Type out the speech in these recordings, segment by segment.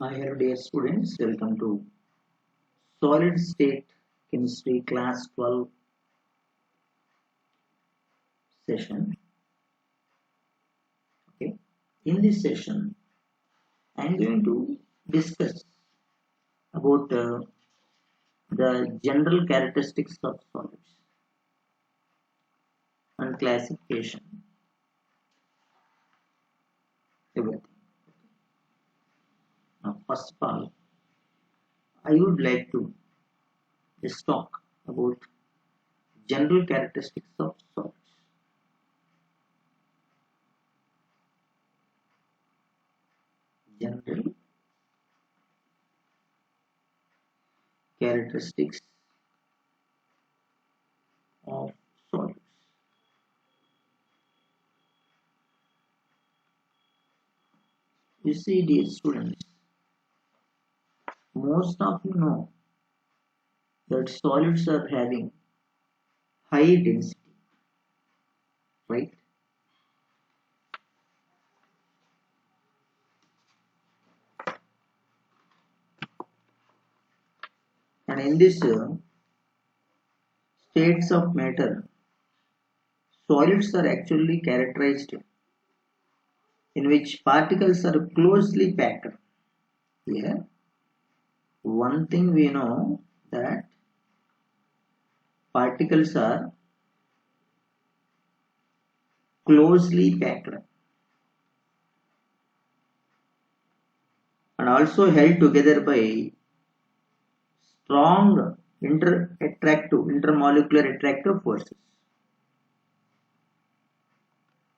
Hi, hello dear students, welcome to Solid State Chemistry Class 12 session. Okay, in this session, I am going to discuss about the general characteristics of solids and classification, everything. Now, first of all, I would like to just talk about general characteristics of solids. General characteristics of solids. You see, dear students, most of you know that solids are having high density, right? And in this states of matter, solids are actually characterized in which particles are closely packed. Here, one thing we know that particles are closely packed and also held together by strong intermolecular attractive forces,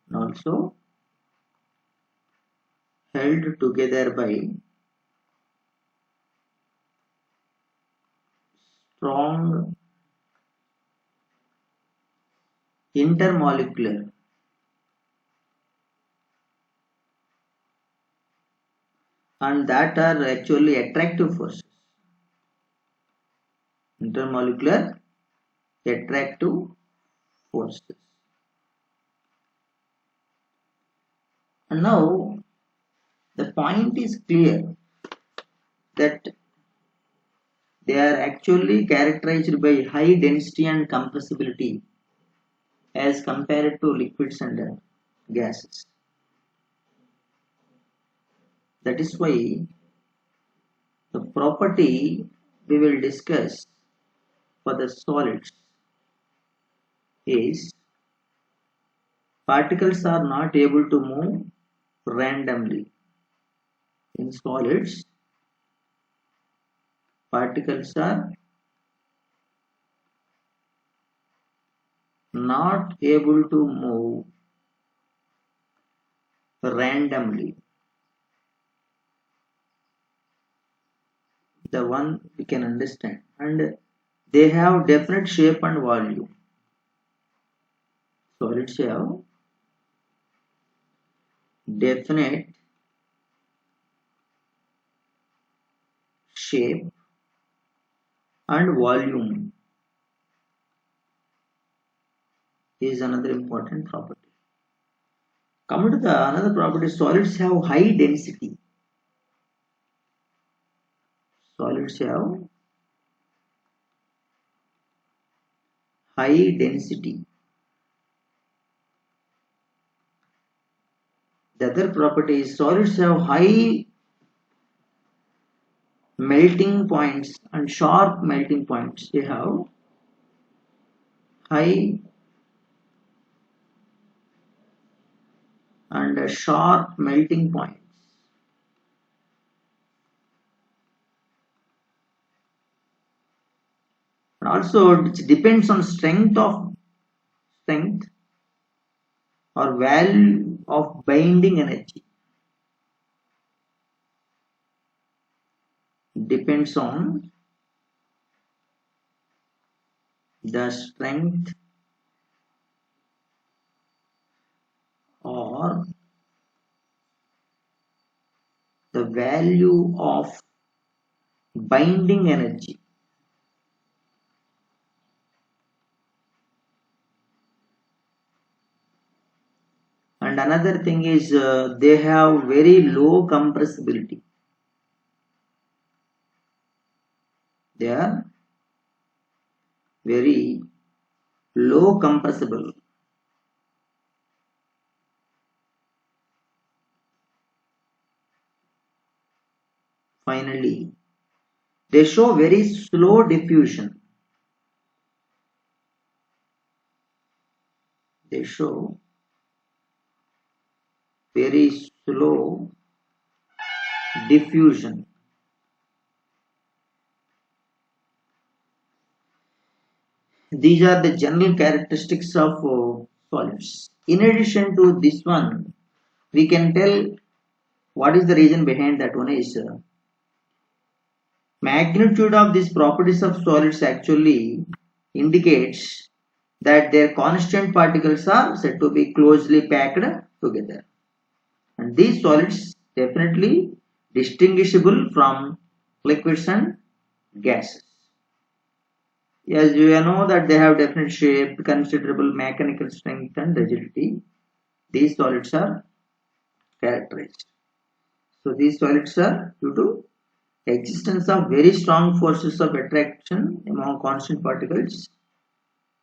and also held together by strong intermolecular and that are actually attractive forces. Intermolecular attractive forces. And now the point is clear that they are actually characterized by high density and compressibility as compared to liquids and gases. That is why the property we will discuss for the solids is particles are not able to move randomly. In solids, particles are not able to move randomly. The one we can understand, and they have definite shape and volume. Solids have definite shape and volume is another important property. Coming to the another property, solids have high density. Solids have high density. The other property is solids have high melting points and sharp melting points. They have high and sharp melting points. And also it depends on strength or value of binding energy. Depends on the strength or the value of binding energy. And another thing is they have very low compressibility. They are very low compressible. Finally, they show very slow diffusion. They show very slow diffusion. These are the general characteristics of solids. In addition to this one, we can tell what is the reason behind that one is magnitude of these properties of solids actually indicates that their constant particles are said to be closely packed together. And these solids definitely distinguishable from liquids and gases. Yes, you know that they have definite shape, considerable mechanical strength and rigidity. These solids are characterized. So these solids are due to existence of very strong forces of attraction among constant particles.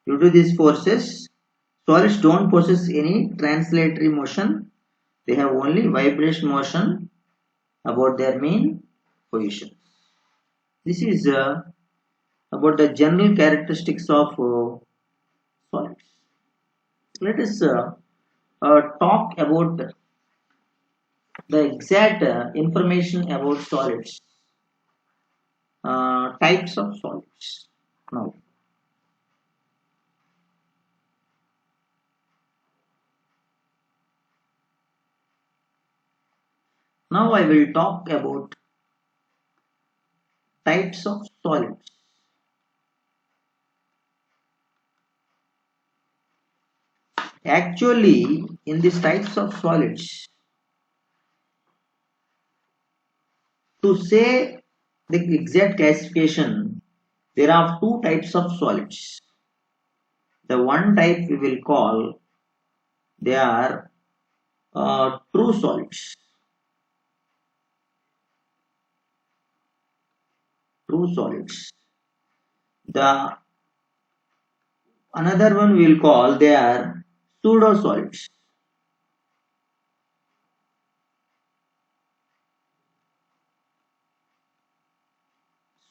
Due to these forces, solids don't possess any translatory motion. They have only vibration motion about their main positions. This is about the general characteristics of solids. Let us talk about the exact information about solids, types of solids. Now I will talk about types of solids. Actually, in these types of solids, to say the exact classification, there are two types of solids. The one type we will call, they are true solids. True solids. The another one we will call, they are pseudo solids.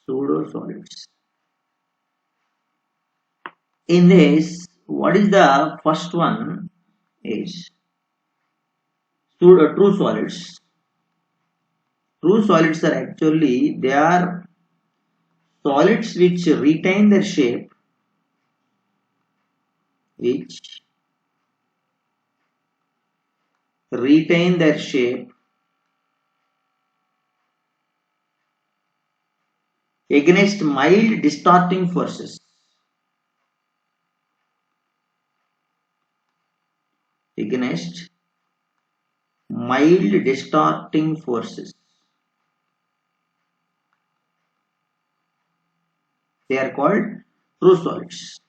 Pseudo solids. In this, what is the first one is true solids. True solids are actually, they are solids which retain their shape, which retain their shape against mild distorting forces. Against mild distorting forces. They are called true solids.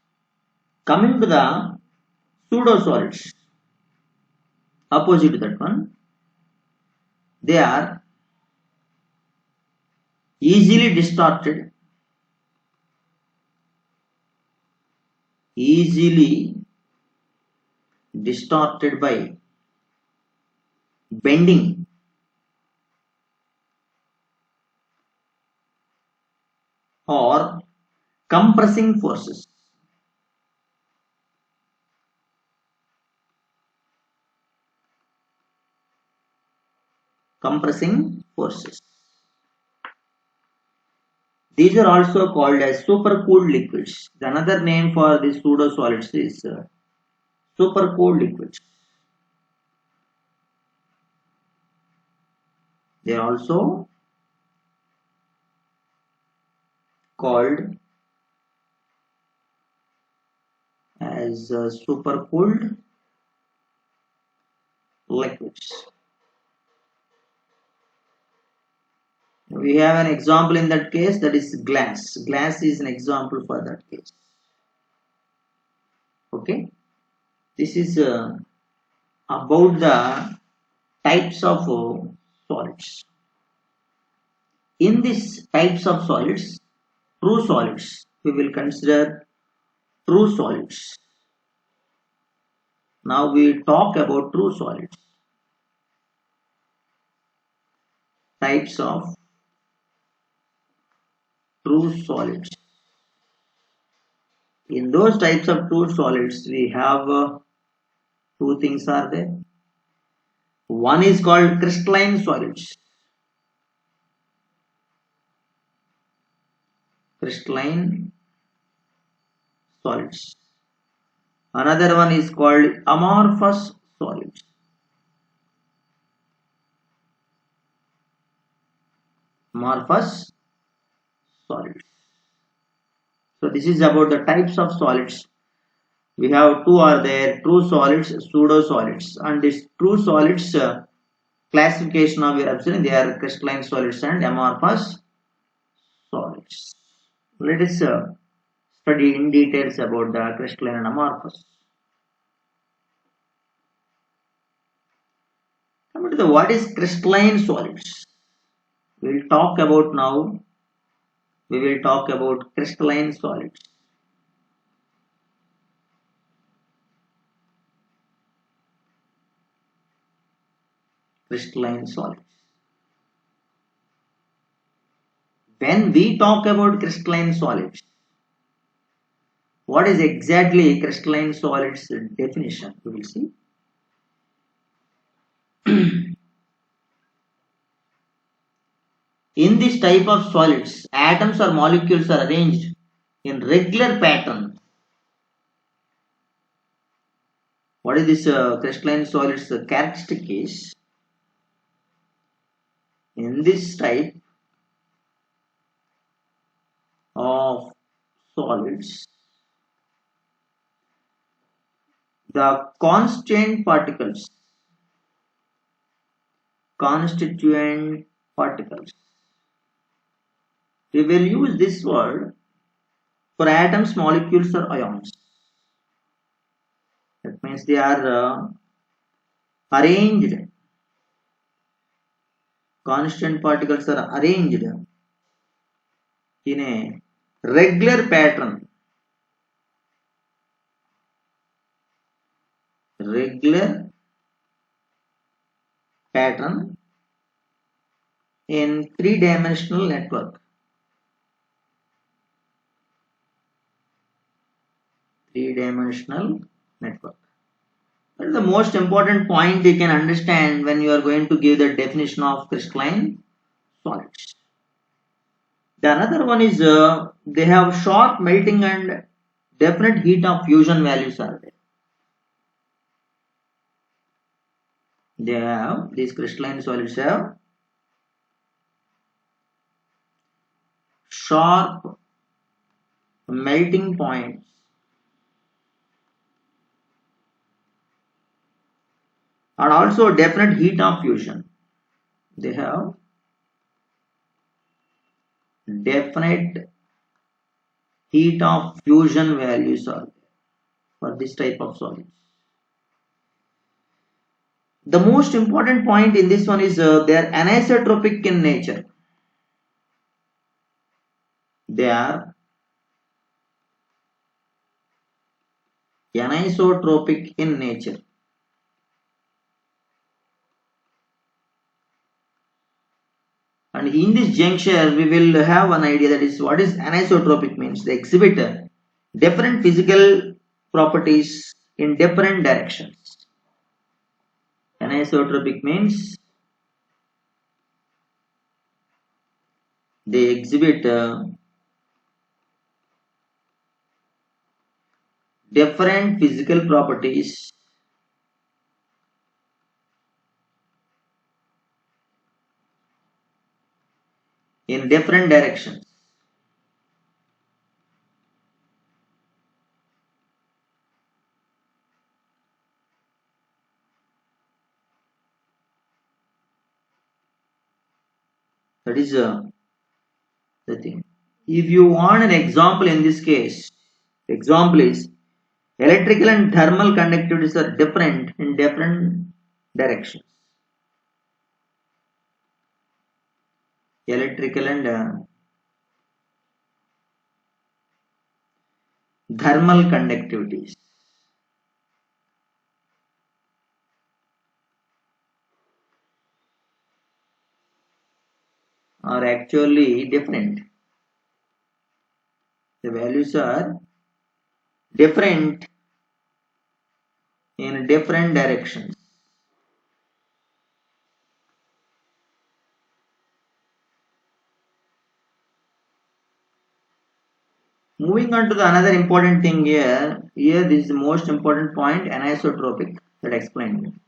Coming to the pseudo solids, opposite to that one, they are easily distorted, by bending or compressing forces. Compressing forces. These are also called as supercooled liquids. The another name for these pseudo solids is supercooled liquids. They are also called as supercooled liquids. We have an example in that case, that is glass. Glass is an example for that case. Okay, this is about the types of solids. In these types of solids, true solids. We will consider true solids. Now we talk about true solids. Types of true solids. In those types of true solids, we have two things are there. One is called crystalline solids. Crystalline solids. Another one is called amorphous solids. Amorphous solids. So this is about the types of solids. We have two are there, true solids, pseudo solids, and this true solids classification of we are observing, they are crystalline solids and amorphous solids. Let us study in details about the crystalline and amorphous. Coming to the what is crystalline solids? We will talk about now. We will talk about crystalline solids. Crystalline solids. When we talk about crystalline solids, what is exactly crystalline solids definition? We will see. In this type of solids, atoms or molecules are arranged in regular pattern. What is this crystalline solids characteristic is? In this type of solids, the constituent particles, we will use this word for atoms, molecules or ions. That means they are arranged, constant particles are arranged in a regular pattern. In three-dimensional network. That is the most important point you can understand when you are going to give the definition of crystalline solids. The another one is they have sharp melting and definite heat of fusion values are there. They have, these crystalline solids have sharp melting points and also definite heat of fusion. They have definite heat of fusion values are there for this type of solids. The most important point in this one is they are anisotropic in nature. They are anisotropic in nature. And in this juncture, we will have an idea that is what is anisotropic means. They exhibit different physical properties in different directions. Anisotropic means they exhibit different physical properties in different directions. That is the thing. If you want an example in this case, example is electrical and thermal conductivities are different in different directions. Electrical and thermal conductivities are actually different. The values are different in different directions. Moving on to the another important thing here. Here this is the most important point, anisotropic, that I explained.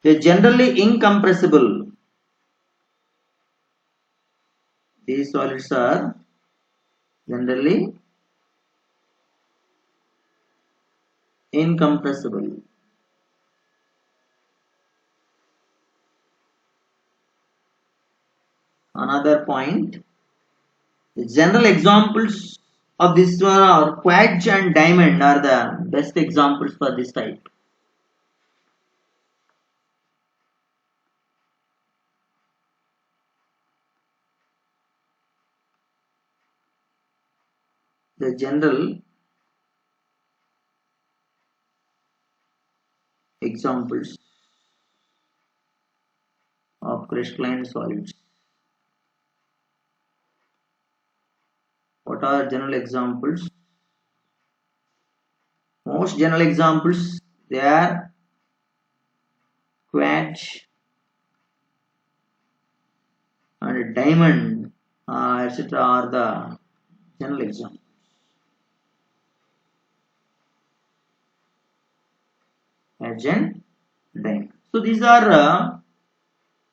They are generally incompressible. These solids are generally incompressible. Another point, the general examples of this one are quartz and diamond are the best examples for this type. The general examples of crystalline solids. What are general examples? Most general examples, they are quartz and diamond, etc. are the general examples. Quartz and diamond. So these are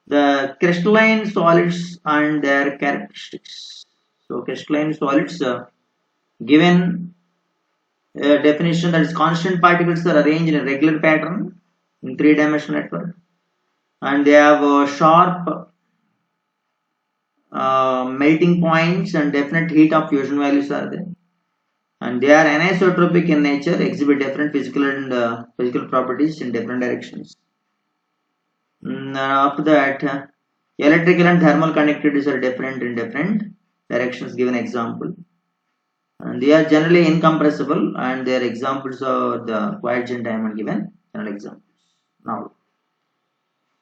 the crystalline solids and their characteristics. So crystalline solids, given a definition, that is constant particles are arranged in a regular pattern in three-dimensional network, and they have sharp melting points and definite heat of fusion values are there, and they are anisotropic in nature, exhibit different physical and physical properties in different directions. After that, electrical and thermal conductivities are different in different directions. Given example, and they are generally incompressible, and their examples are the quartz and diamond. Given general examples.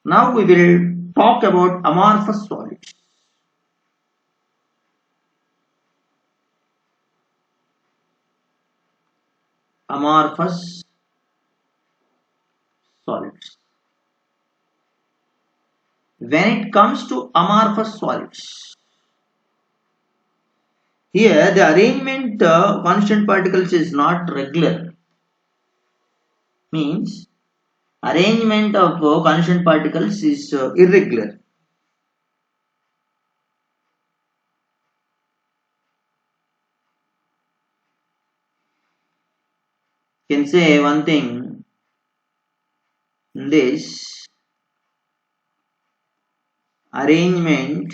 Now we will talk about amorphous solids. Amorphous solids. When it comes to amorphous solids, here the arrangement constant particles is not regular. Means arrangement of constant particles is irregular. You can say one thing, this arrangement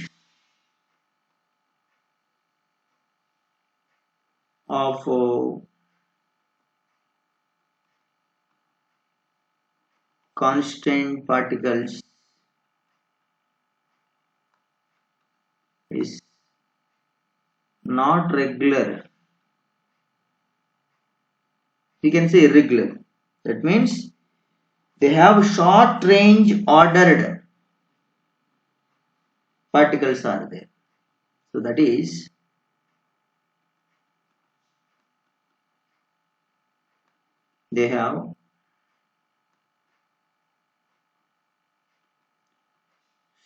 of constant particles is not regular. We can say irregular. That means they have short range ordered particles are there. So that is they have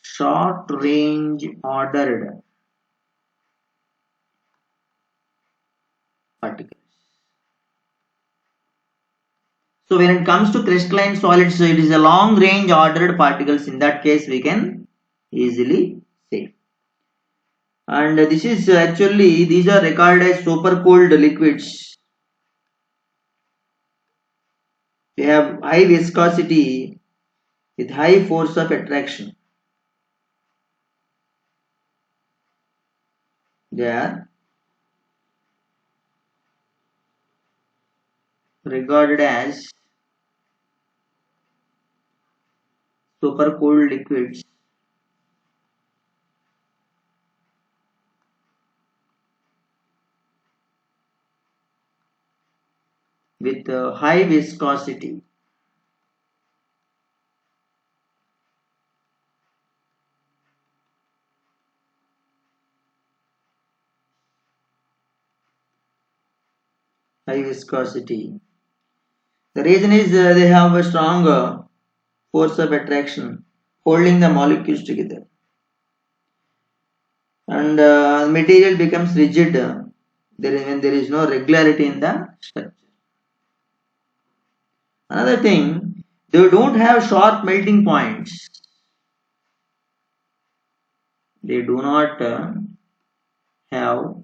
short range ordered particles. So when it comes to crystalline solids, it is a long range ordered particles. In that case, we can easily say. And this is actually, these are regarded as supercooled liquids. They have high viscosity with high force of attraction. They are regarded as supercooled liquids. with high viscosity. High viscosity. The reason is they have a strong force of attraction holding the molecules together, and material becomes rigid when there is no regularity in the structure. Another thing, they don't have sharp melting points. They do not have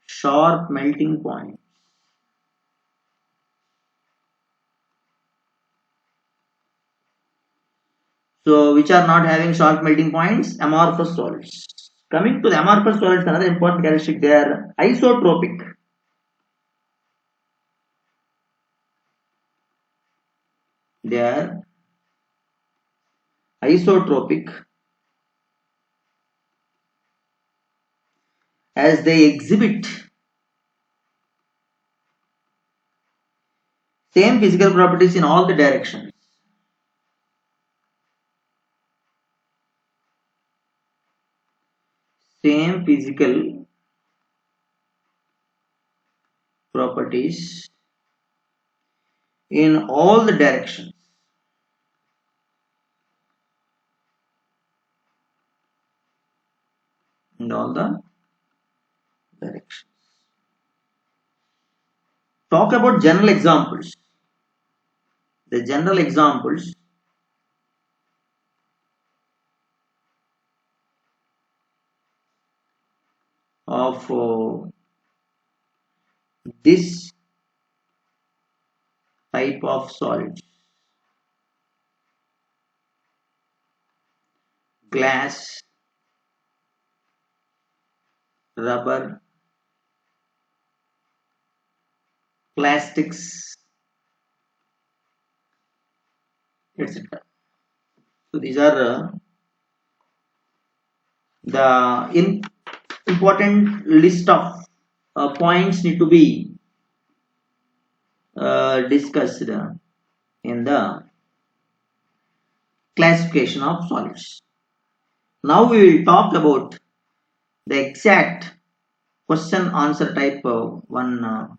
sharp melting points. So, which are not having sharp melting points? Amorphous solids. Coming to the amorphous solids, another important characteristic, they are isotropic. They are isotropic as they exhibit same physical properties in all the directions. Same physical properties in all the directions. In all the directions. Talk about general examples. The general examples of this type of solids: glass, rubber, plastics, etc. So these are the important list of points need to be discussed in the classification of solids. Now we will talk about the exact question answer type one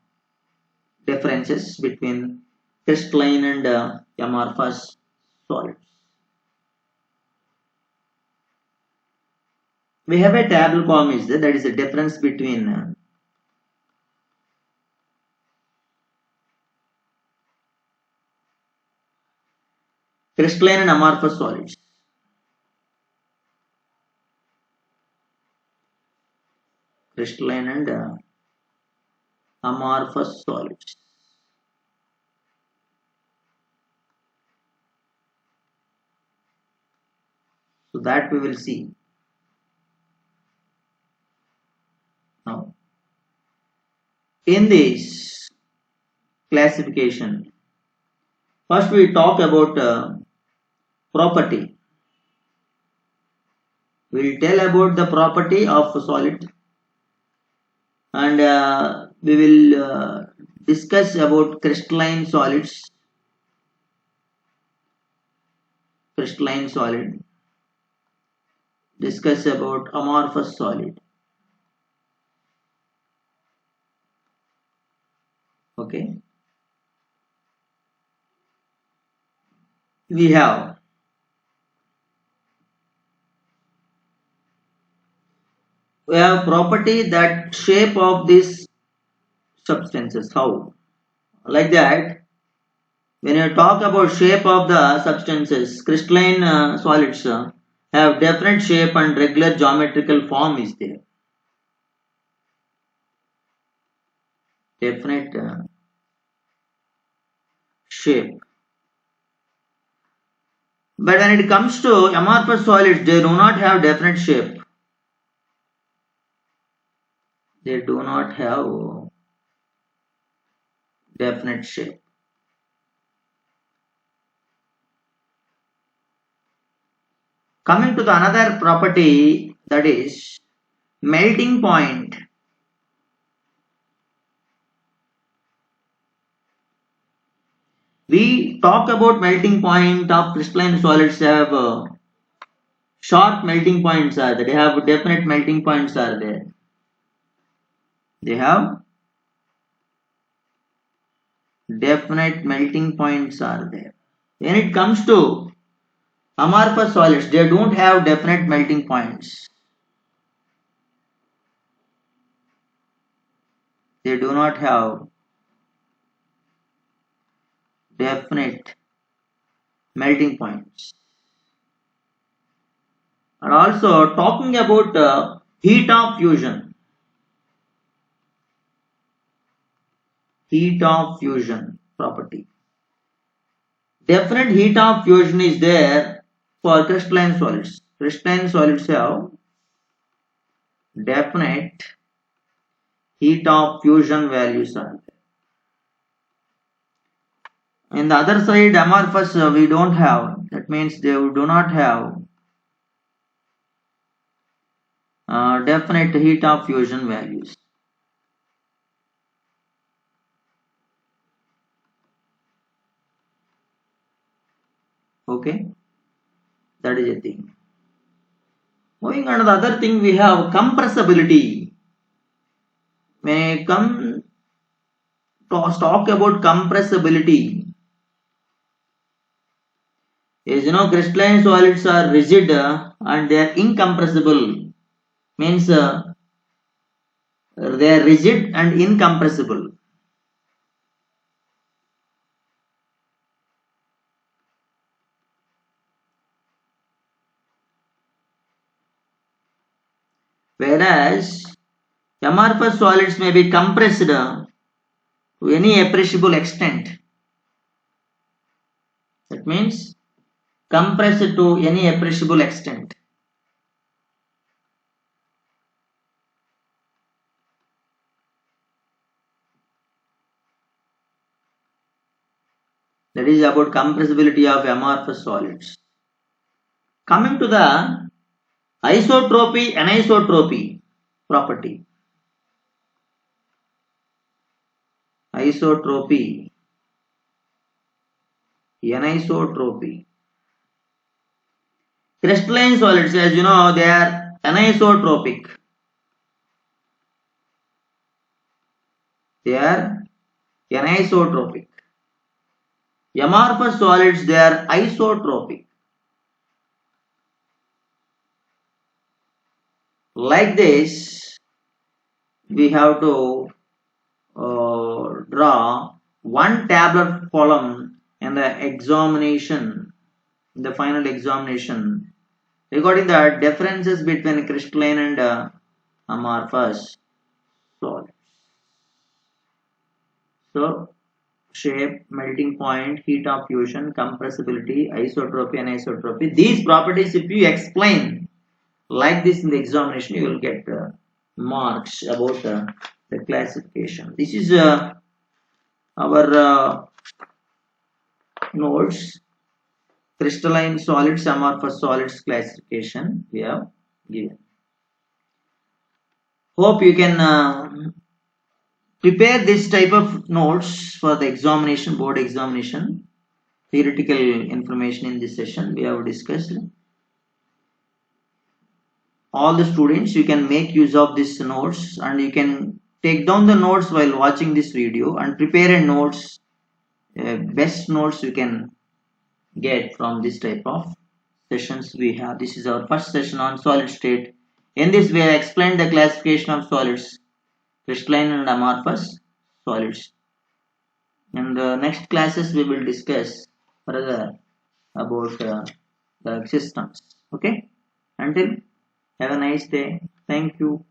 differences between crystalline and amorphous solids. We have a table form is there, that is the difference between crystalline and amorphous solids. Crystalline and amorphous solids. So that we will see. Now, in this classification, first we talk about property. We will tell about the property of a solid, and we will discuss about crystalline solids, crystalline solid, discuss about amorphous solid. Okay, we have property that shape of these substances. How? Like that, when you talk about shape of the substances, crystalline solids have different shape and regular geometrical form is there. Definite shape. But when it comes to amorphous solids, they do not have definite shape. They do not have definite shape. Coming to the another property, that is melting point. We talk about melting point of crystalline solids have short melting points are there. They have definite melting points are there. They have definite melting points are there. When it comes to amorphous solids, they don't have definite melting points. They do not have definite melting points. And also talking about heat of fusion. Heat of fusion property. Definite heat of fusion is there for crystalline solids. Crystalline solids have definite heat of fusion values are there. In the other side, amorphous we don't have. That means they do not have definite heat of fusion values. Okay, that is a thing. Moving on to the other thing, we have compressibility. When I come to talk about compressibility, is crystalline solids are rigid and they are incompressible. Means they are rigid and incompressible. Whereas amorphous solids may be compressed to any appreciable extent. That means compressed to any appreciable extent. That is about compressibility of amorphous solids. Coming to the isotropy, anisotropy property. Isotropy, anisotropy. Crystalline solids, as you know, they are anisotropic. They are anisotropic. Amorphous solids, they are isotropic. Like this, we have to draw one tabular column in the examination, in the final examination, regarding the differences between crystalline and amorphous solids. So, shape, melting point, heat of fusion, compressibility, isotropy, and anisotropy. These properties, if you explain like this in the examination, you will get marks about the classification. This is our notes, crystalline solids, amorphous solids classification we have given. Hope you can prepare this type of notes for the examination, board examination. Theoretical information in this session we have discussed. All the students, you can make use of these notes and you can take down the notes while watching this video and prepare a notes, best notes you can get from this type of sessions we have. This is our first session on solid state. In this way I explained the classification of solids, crystalline and amorphous solids. In the next classes we will discuss further about the systems. Okay, until have a nice day. Thank you.